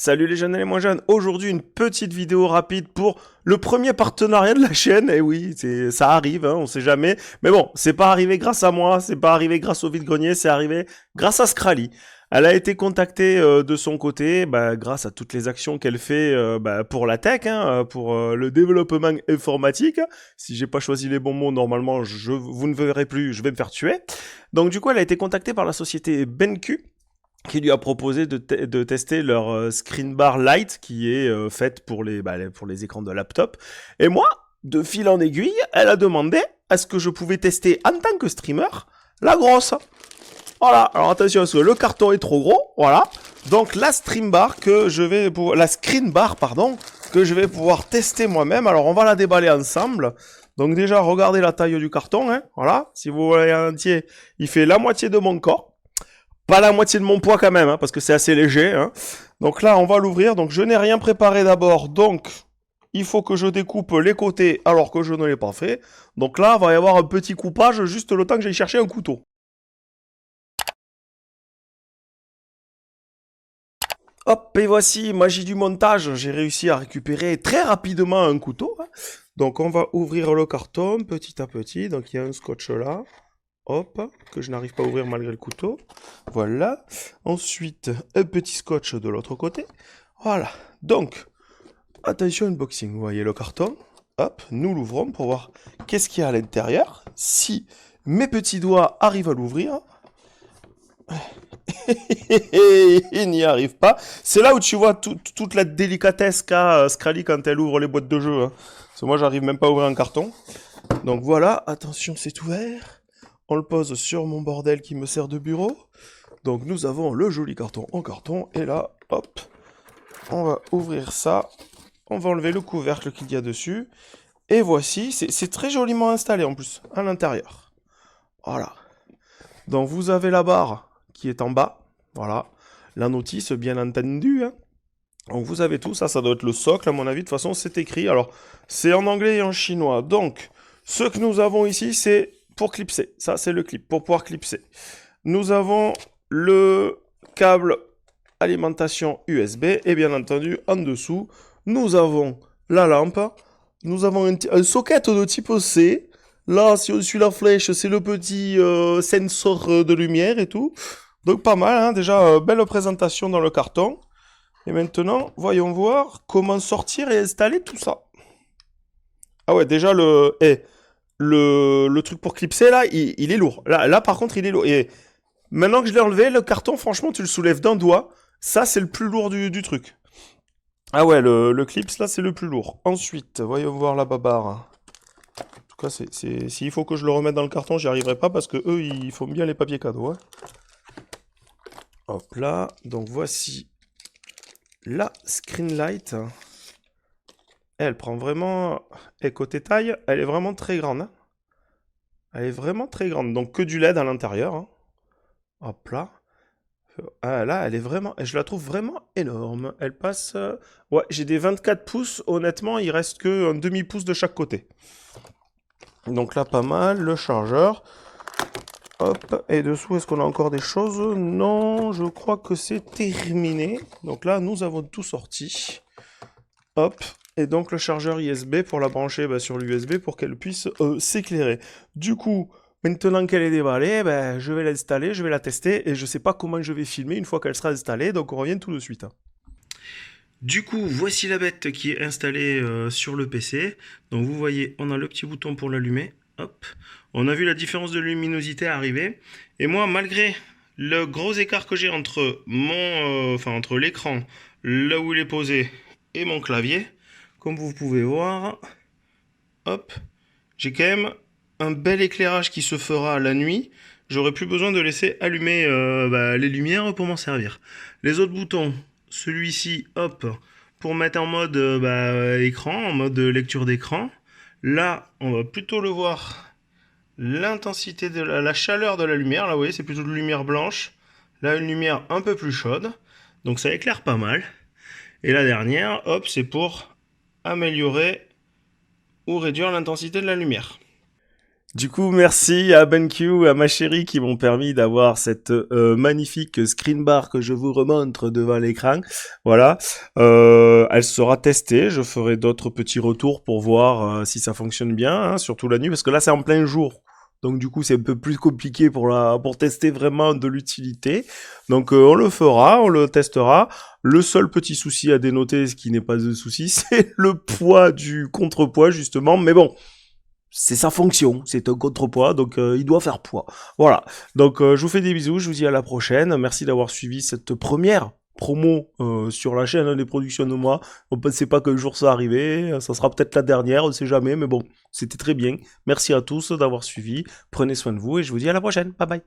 Salut les jeunes et les moins jeunes, aujourd'hui une petite vidéo rapide pour le premier partenariat de la chaîne, et oui, ça arrive, hein, on sait jamais, mais bon, c'est pas arrivé grâce à moi, c'est pas arrivé grâce au vide-grenier, c'est arrivé grâce à Scrally. Elle a été contactée de son côté, grâce à toutes les actions qu'elle fait pour la tech, hein, pour le développement informatique. Si j'ai pas choisi les bons mots, normalement, vous ne verrez plus, je vais me faire tuer. Donc du coup, elle a été contactée par la société BenQ, qui lui a proposé de tester leur screen bar Lite qui est faite pour les écrans de laptop. Et moi, de fil en aiguille, elle a demandé à ce que je pouvais tester en tant que streamer la grosse. Voilà, alors attention parce que le carton est trop gros, voilà. Donc la screen bar que je vais pouvoir tester moi-même. Alors on va la déballer ensemble. Donc déjà regardez la taille du carton, hein, voilà. Si vous voyez en entier, il fait la moitié de mon corps. Pas la moitié de mon poids quand même, hein, parce que c'est assez léger. Hein. Donc là, on va l'ouvrir. Donc je n'ai rien préparé d'abord. Donc il faut que je découpe les côtés alors que je ne l'ai pas fait. Donc là, il va y avoir un petit coupage juste le temps que j'aille chercher un couteau. Hop, et voici, magie du montage. J'ai réussi à récupérer très rapidement un couteau. Hein. Donc on va ouvrir le carton petit à petit. Donc il y a un scotch là. Hop, que je n'arrive pas à ouvrir malgré le couteau. Voilà. Ensuite, un petit scotch de l'autre côté. Voilà. Donc, attention unboxing. Vous voyez le carton. Hop, nous l'ouvrons pour voir qu'est-ce qu'il y a à l'intérieur. Si mes petits doigts arrivent à l'ouvrir. Il n'y arrive pas. C'est là où tu vois toute la délicatesse qu'a Scrally quand elle ouvre les boîtes de jeux. Hein. Parce que moi, j'arrive même pas à ouvrir un carton. Donc voilà, attention, c'est ouvert. On le pose sur mon bordel qui me sert de bureau. Donc nous avons le joli carton en carton. Et là, hop, on va ouvrir ça. On va enlever le couvercle qu'il y a dessus. Et voici, c'est très joliment installé en plus, à l'intérieur. Voilà. Donc vous avez la barre qui est en bas. Voilà. La notice, bien entendu. Hein. Donc vous avez tout, ça doit être le socle à mon avis. De toute façon, c'est écrit. Alors, c'est en anglais et en chinois. Donc, ce que nous avons ici, c'est pour clipser. Ça, c'est le clip, pour pouvoir clipser. Nous avons le câble alimentation USB. Et bien entendu, en dessous, nous avons la lampe. Nous avons un socket de type C. Là, si on suit la flèche, c'est le petit sensor de lumière et tout. Donc pas mal, hein. Déjà, belle présentation dans le carton. Et maintenant, voyons voir comment sortir et installer tout ça. Ah ouais, déjà, le truc pour clipser, là, il est lourd. Là, par contre, il est lourd. Et maintenant que je l'ai enlevé, le carton, franchement, tu le soulèves d'un doigt. Ça, c'est le plus lourd du truc. Ah ouais, le clips, là, c'est le plus lourd. Ensuite, voyons voir la babarre. En tout cas, s'il faut que je le remette dans le carton, j'y arriverai pas parce que eux, ils font bien les papiers cadeaux. Hein. Hop là. Donc, voici la screen light. Elle prend vraiment... Et côté taille, elle est vraiment très grande. Hein. Elle est vraiment très grande. Donc que du LED à l'intérieur. Hein. Hop là. Ah, là, elle est vraiment... Je la trouve vraiment énorme. Elle passe... Ouais, j'ai des 24 pouces. Honnêtement, il reste que un demi-pouce de chaque côté. Donc là, pas mal. Le chargeur. Hop. Et dessous, est-ce qu'on a encore des choses? Non, je crois que c'est terminé. Donc là, nous avons tout sorti. Hop. Et donc le chargeur USB pour la brancher sur l'USB pour qu'elle puisse s'éclairer. Du coup, maintenant qu'elle est déballée, je vais l'installer, je vais la tester et je ne sais pas comment je vais filmer une fois qu'elle sera installée, donc on revient tout de suite. Du coup, voici la bête qui est installée sur le PC. Donc vous voyez, on a le petit bouton pour l'allumer. Hop. On a vu la différence de luminosité arriver. Et moi, malgré le gros écart que j'ai entre entre l'écran, là où il est posé, et mon clavier, comme vous pouvez voir, hop, j'ai quand même un bel éclairage qui se fera la nuit. J'aurai plus besoin de laisser allumer les lumières pour m'en servir. Les autres boutons, celui-ci, hop, pour mettre en mode écran, en mode lecture d'écran. Là, on va plutôt le voir, l'intensité de la chaleur de la lumière. Là, vous voyez, c'est plutôt de lumière blanche. Là, une lumière un peu plus chaude. Donc ça éclaire pas mal. Et la dernière, hop, c'est pour améliorer ou réduire l'intensité de la lumière. Du coup, merci à BenQ, à ma chérie qui m'ont permis d'avoir cette magnifique screen bar que je vous remontre devant l'écran. Voilà, elle sera testée. Je ferai d'autres petits retours pour voir si ça fonctionne bien, hein, surtout la nuit, parce que là c'est en plein jour. Donc du coup, c'est un peu plus compliqué pour tester vraiment de l'utilité. Donc on le fera, on le testera. Le seul petit souci à dénoter, ce qui n'est pas de souci, c'est le poids du contrepoids justement. Mais bon, c'est sa fonction, c'est un contrepoids, donc il doit faire poids. Voilà, donc je vous fais des bisous, je vous dis à la prochaine. Merci d'avoir suivi cette première promo sur la chaîne des productions de moi. On ne pensait pas qu'un jour ça arrivait, ça sera peut-être la dernière, on ne sait jamais, mais bon, c'était très bien. Merci à tous d'avoir suivi, prenez soin de vous et je vous dis à la prochaine. Bye bye.